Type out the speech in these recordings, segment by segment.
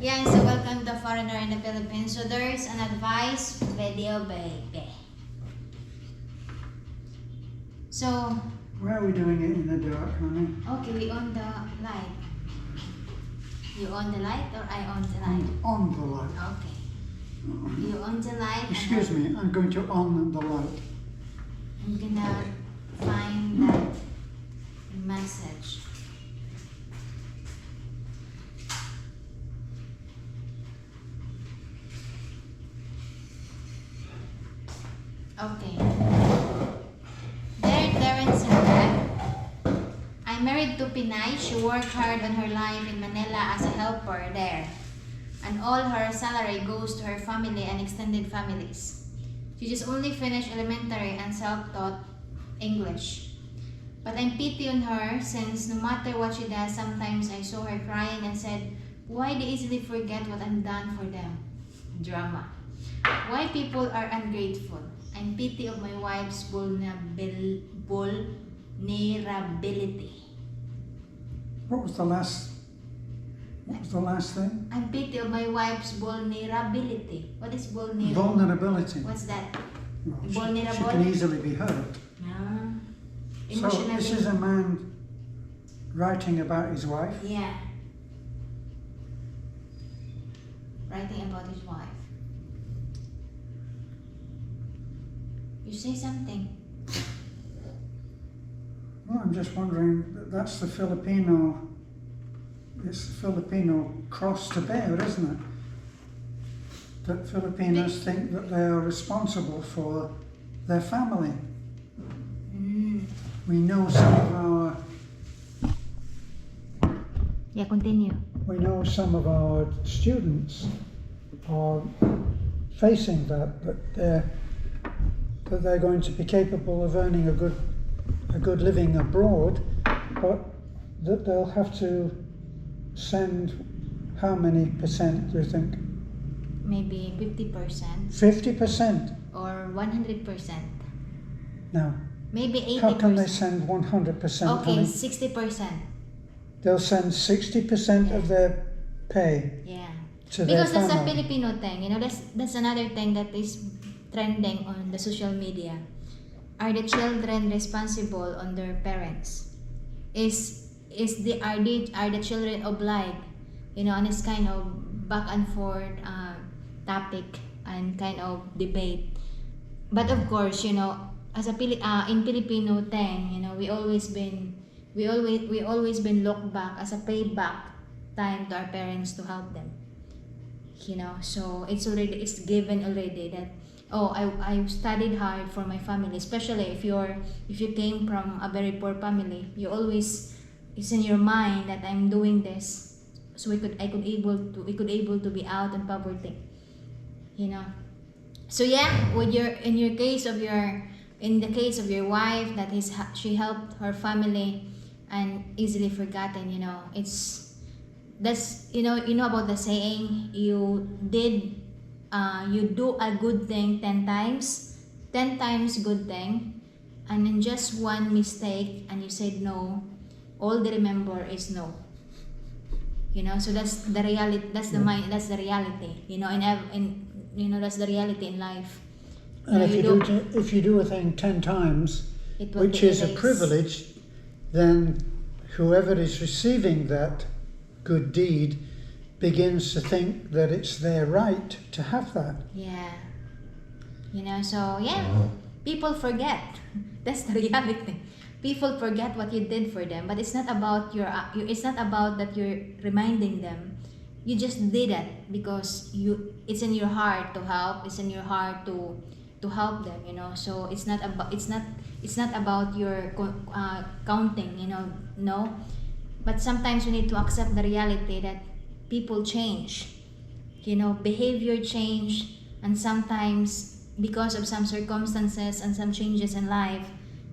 Yeah, so welcome to Foreigner in the Philippines. So there's an advice video, baby. So, why are we doing it in the dark, honey? okay, we on the light. You on the light or I on the light? On the light. Okay. You on the light. Excuse me, I'm going to on the light. I'm gonna find that message. Okay. Dear Terence and Beth, I'm married to Pinay. She worked hard on her life in Manila as a helper there. And all her salary goes to her family and extended families. She just only finished elementary and self-taught English. But I'm pity on her since no matter what she does, sometimes I saw her crying and said, why they easily forget what I've done for them? Drama. Why people are ungrateful. I'm pity of my wife's vulnerability. What was the last thing? I'm pity of my wife's vulnerability. What is vulnerability? Vulnerability. What's that? Well, Vulnerable? she can easily be hurt. So this is a man writing about his wife? Yeah. Writing about his wife. You say something. Well, I'm just wondering, that's the Filipino, it's the Filipino cross to bear, isn't it? That Filipinos think that they are responsible for their family. We know some of our... Yeah, continue. We know some of our students are facing that they're going to be capable of earning a good living abroad, but that they'll have to send how many percent do you think? Maybe 50%. 50%? Or 100%. No. Maybe 80%. How can they send 100%? Okay, honey? 60%. They'll send 60% of their pay to their because that's a family. Filipino thing, you know, that's another thing that is trending on the social media. Are the children responsible on their parents? Are the children obliged? You know, and it's kind of back and forth topic and kind of debate. But of course, you know, as a in Filipino thing, you know, we always been looked back as a payback time to our parents to help them. You know, so it's given already that I studied hard for my family, especially if you came from a very poor family. It's in your mind that I'm doing this so we could able to be out in poverty. You know. So yeah, in the case of your wife, that is she helped her family and easily forgotten, you know. That's you know about the saying, you do a good thing 10 times good thing, and in just one mistake and you said no, all they remember is no. You know, so that's the reality, that's the mind, that's the reality, you know, that's the reality in life. And if you do a thing 10 times, which is a privilege, then whoever is receiving that good deed begins to think that it's their right to have that. Yeah. You know, so yeah, people forget. That's the reality. People forget what you did for them, but it's not about it's not about that you're reminding them. You just did it because it's in your heart to help. It's in your heart to help them, you know. So it's not about your counting, you know. No, but sometimes we need to accept the reality that people change, you know, behavior change, and sometimes because of some circumstances and some changes in life,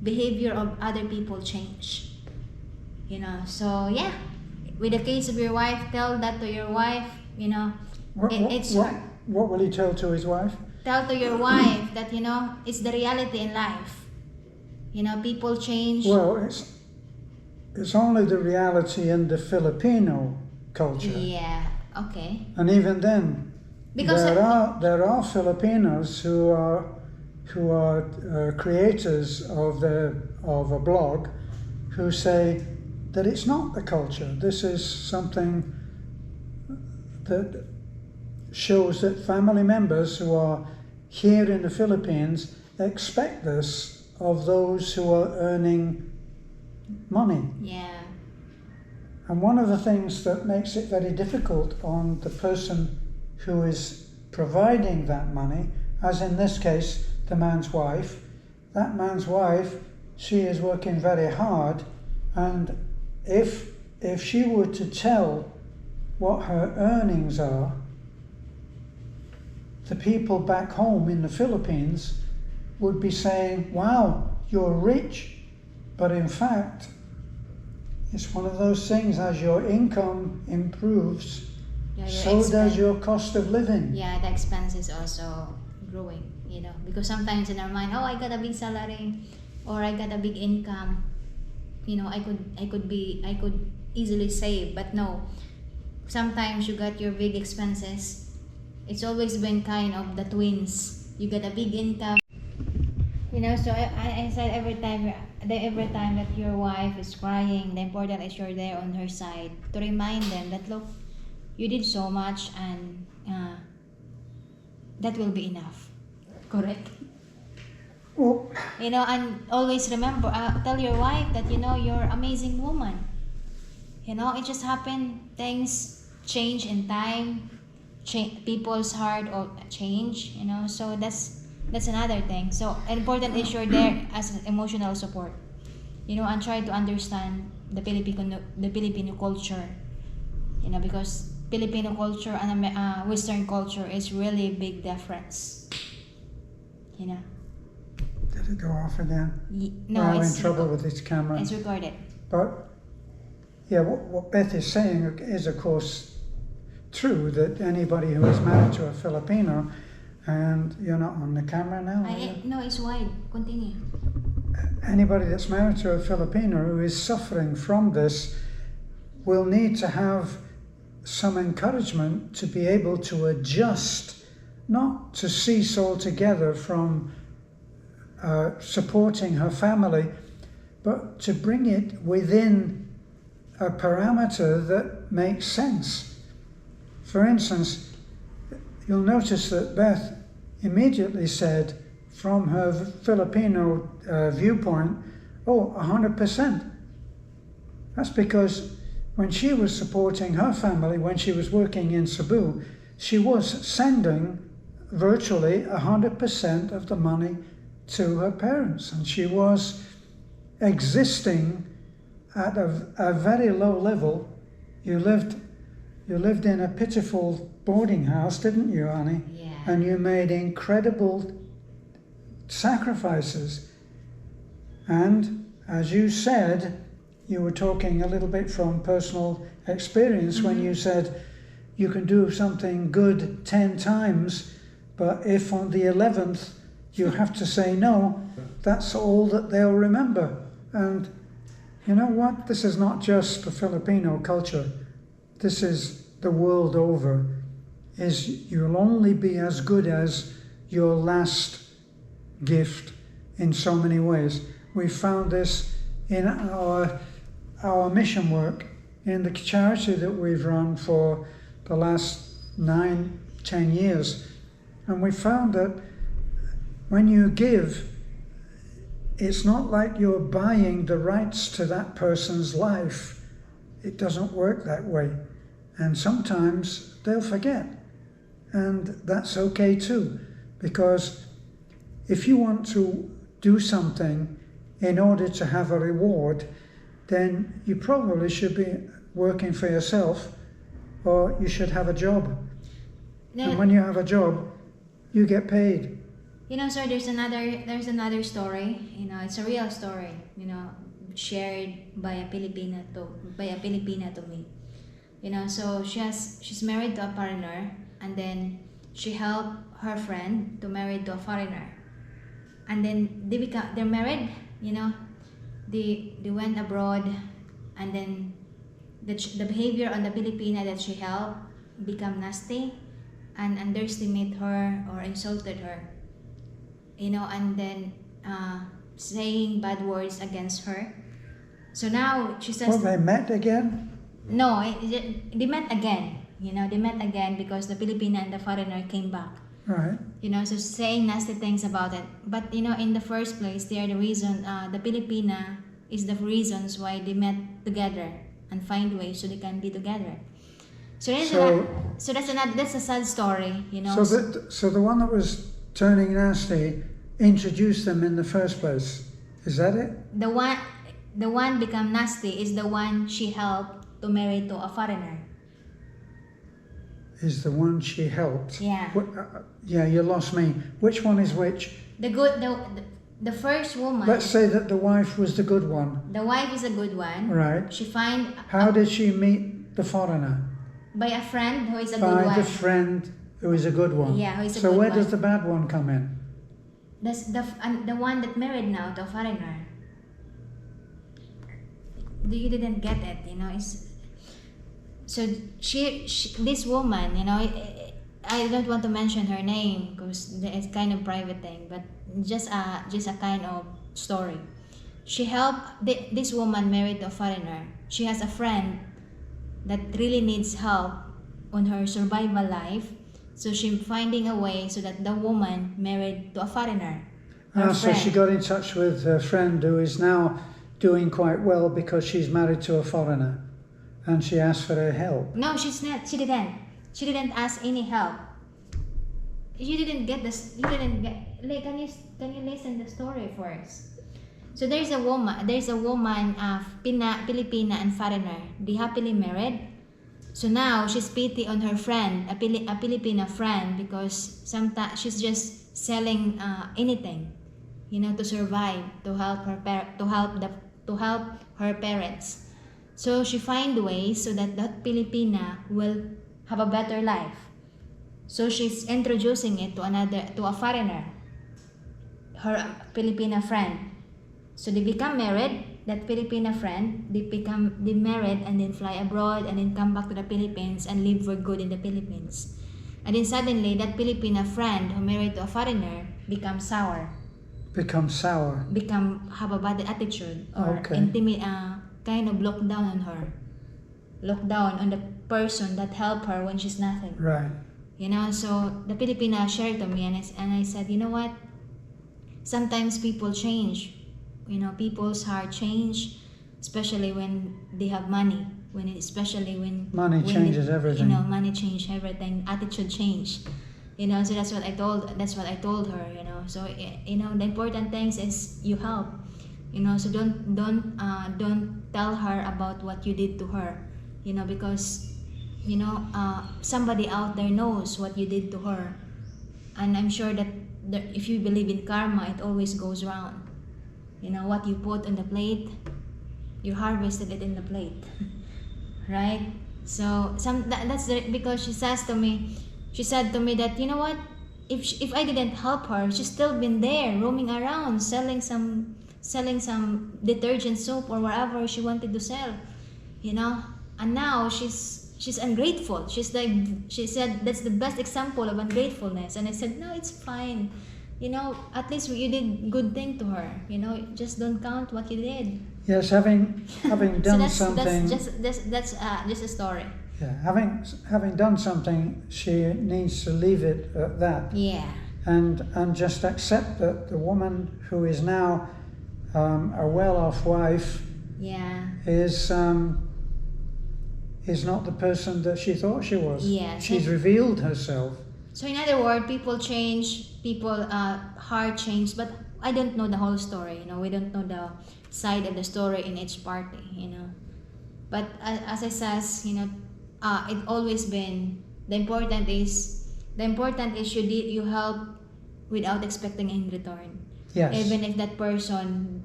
behavior of other people change, you know. So yeah, with the case of your wife, tell that to your wife, you know. What will he tell to his wife? Tell to your wife that, you know, it's the reality in life. You know, people change. Well, it's only the reality in the Filipino culture. Yeah. Okay. And even then, Because there are Filipinos who are creators of a blog who say that it's not the culture. This is something that shows that family members who are here in the Philippines expect this of those who are earning money. yeah. And one of the things that makes it very difficult on the person who is providing that money, as in this case, the man's wife, that man's wife, she is working very hard, and if she were to tell what her earnings are, the people back home in the Philippines would be saying, wow, you're rich, but in fact, it's one of those things, as your income improves, Yeah, so does your cost of living. Yeah, the expense is also growing, you know, because sometimes in our mind, oh, I got a big salary, or I got a big income, you know, I could easily save, but no. Sometimes you got your big expenses. It's always been kind of the twins. You get a big income, you know. So I said every time that your wife is crying, the important is you're there on her side to remind them that look, you did so much, and that will be enough. Correct. Well, You know, and always remember, tell your wife that, you know, you're an amazing woman. You know, it just happened. Things change in time. People's heart or change. You know, so that's another thing. So important is you're there as an emotional support. You know, and try to understand the Filipino culture. You know, because Filipino culture and Western culture is really big difference. You know. did it go off again? No, We're it's in trouble with this camera. It's recorded. But yeah, what Beth is saying is, of course, true, that anybody who is married to a Filipino, and you're not on the camera now, are you? No, it's wide. Continue. Anybody that's married to a Filipino who is suffering from this will need to have some encouragement to be able to adjust, not to cease altogether from supporting her family, but to bring it within a parameter that makes sense. For instance, you'll notice that Beth immediately said, from her Filipino viewpoint, oh, 100%. That's because when she was supporting her family, when she was working in Cebu, she was sending virtually 100% of the money to her parents, and she was existing at a very low level. You lived in a pitiful boarding house, didn't you, Annie? Yeah. And you made incredible sacrifices. And as you said, you were talking a little bit from personal experience when you said you can do something good 10 times, but if on the 11th you have to say no, that's all that they'll remember. And you know what? This is not just the Filipino culture. This is the world over. Is you'll only be as good as your last gift in so many ways. We found this in our mission work, in the charity that we've run for the last 9-10 years. And we found that when you give, it's not like you're buying the rights to that person's life. It doesn't work that way. And sometimes they'll forget. And that's okay too, because if you want to do something in order to have a reward, then you probably should be working for yourself, or you should have a job. And when you have a job, you get paid. You know, sir, there's another story. You know, it's a real story. You know, shared by a Filipina to me. You know, so she's married to a foreigner, and then she helped her friend to marry to a foreigner, and then they're married. You know, they went abroad, and then the behavior on the Filipina that she helped become nasty and underestimate her or insulted her, and then saying bad words against her. So now she says, Well, they met again? no, they met again. They met again because the Filipina and the foreigner came back. Right. So saying nasty things about it. But in the first place, they are the reason. The Filipina is the reasons why they met together and find ways so they can be together. So that's a sad story. So the one that was turning nasty introduced them in the first place. Is that it? The one become nasty is the one she helped to marry to a foreigner. Is the one she helped? Yeah. Yeah, you lost me. Which one is which? The first woman. Let's say that the wife was the good one. The wife is a good one. Right. She find. How did she meet the foreigner? By a friend who is a good By one. the friend who is a good one. Yeah, who is a so good where one. does the bad one come in? That's the one that married now to a foreigner. You didn't get it, It's so she this woman, I don't want to mention her name because it's kind of private thing, but just a kind of story. She helped this woman married to a foreigner. She has a friend that really needs help on her survival life, so she's finding a way so that the woman married to a foreigner. So she got in touch with her friend who is now doing quite well because she's married to a foreigner, and she asked for her help. No, she's not. She didn't. She didn't ask any help. You didn't get this. You didn't get. Like, can you listen the story first? So there's a woman. Filipina and foreigner. They happily married. So now she's pity on her friend, a Filipina friend, because sometimes she's just selling anything, to survive, to help her parents. So she find ways so that Filipina will have a better life. So she's introducing it to a foreigner, her Filipina friend. So they become married. That Filipina friend, they married and then fly abroad and then come back to the Philippines and live for good in the Philippines. And then suddenly that Filipina friend who married to a foreigner becomes sour. Have a bad attitude or kind of look down on her. Look down on the person that helped her when she's nothing. Right. So the Filipina shared to me and I said, you know what? Sometimes people change. People's heart change, especially when they have money. Especially when money changes everything. Money change everything. Attitude change. So that's what I told her. So the important things is you help. So don't tell her about what you did to her. Because somebody out there knows what you did to her, and I'm sure that if you believe in karma, it always goes round. What you put on the plate, you harvested it in the plate. Right? So because she said to me that, you know what, if I didn't help her, she's still been there roaming around selling some detergent soap or whatever she wanted to sell, and now she's ungrateful. She said that's the best example of ungratefulness. And I said, no, it's fine. At least you did good thing to her. Just don't count what you did. Yes, having done something. That's just a story. Yeah, having done something, she needs to leave it at that. Yeah. And just accept that the woman who is now a well-off wife. Yeah. Is not the person that she thought she was. Yeah. She's revealed herself. So in other words, people change, heart change, but I don't know the whole story. We don't know the side of the story in each party. But as I says, it always been the important is you help without expecting in return. Yes. Even if that person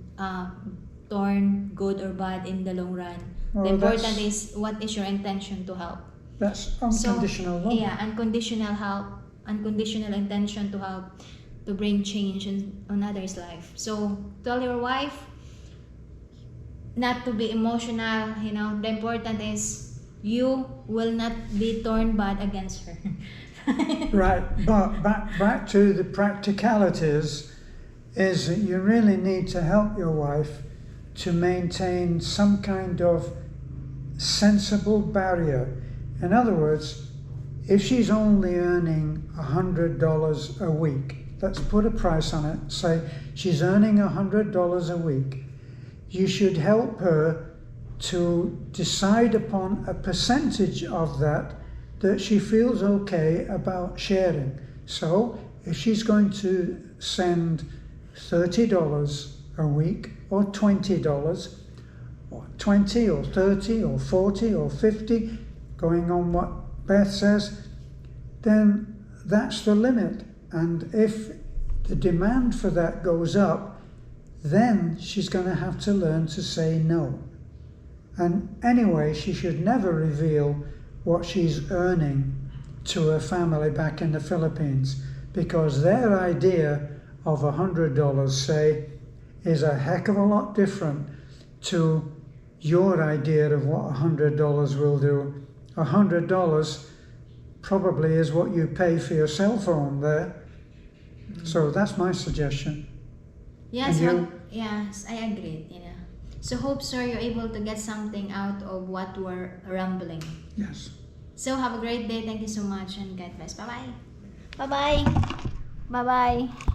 turn good or bad in the long run. Well, the important is what is your intention to help. That's unconditional love. Yeah, unconditional help, unconditional intention to help, to bring change on others' life. So tell your wife not to be emotional. The important is you will not be torn bad against her. Right, but back to the practicalities is that you really need to help your wife to maintain some kind of sensible barrier. In other words, if she's only earning $100 a week, let's put a price on it, say she's earning $100 a week, you should help her to decide upon a percentage of that she feels okay about sharing. So if she's going to send $30 a week, or $20, or 20 or 30 or 40 or 50, going on what Beth says, then that's the limit. And if the demand for that goes up, then she's going to have to learn to say no. And anyway, she should never reveal what she's earning to her family back in the Philippines, because their idea of $100, say, is a heck of a lot different to your idea of what $100 will do. $100 probably is what you pay for your cell phone there. So that's my suggestion. Yes, And you? yes, I agree. You know, so hope, sir, you're able to get something out of what we're rambling. Yes. So have a great day. Thank you so much, and God bless. Bye bye. Bye bye. Bye bye.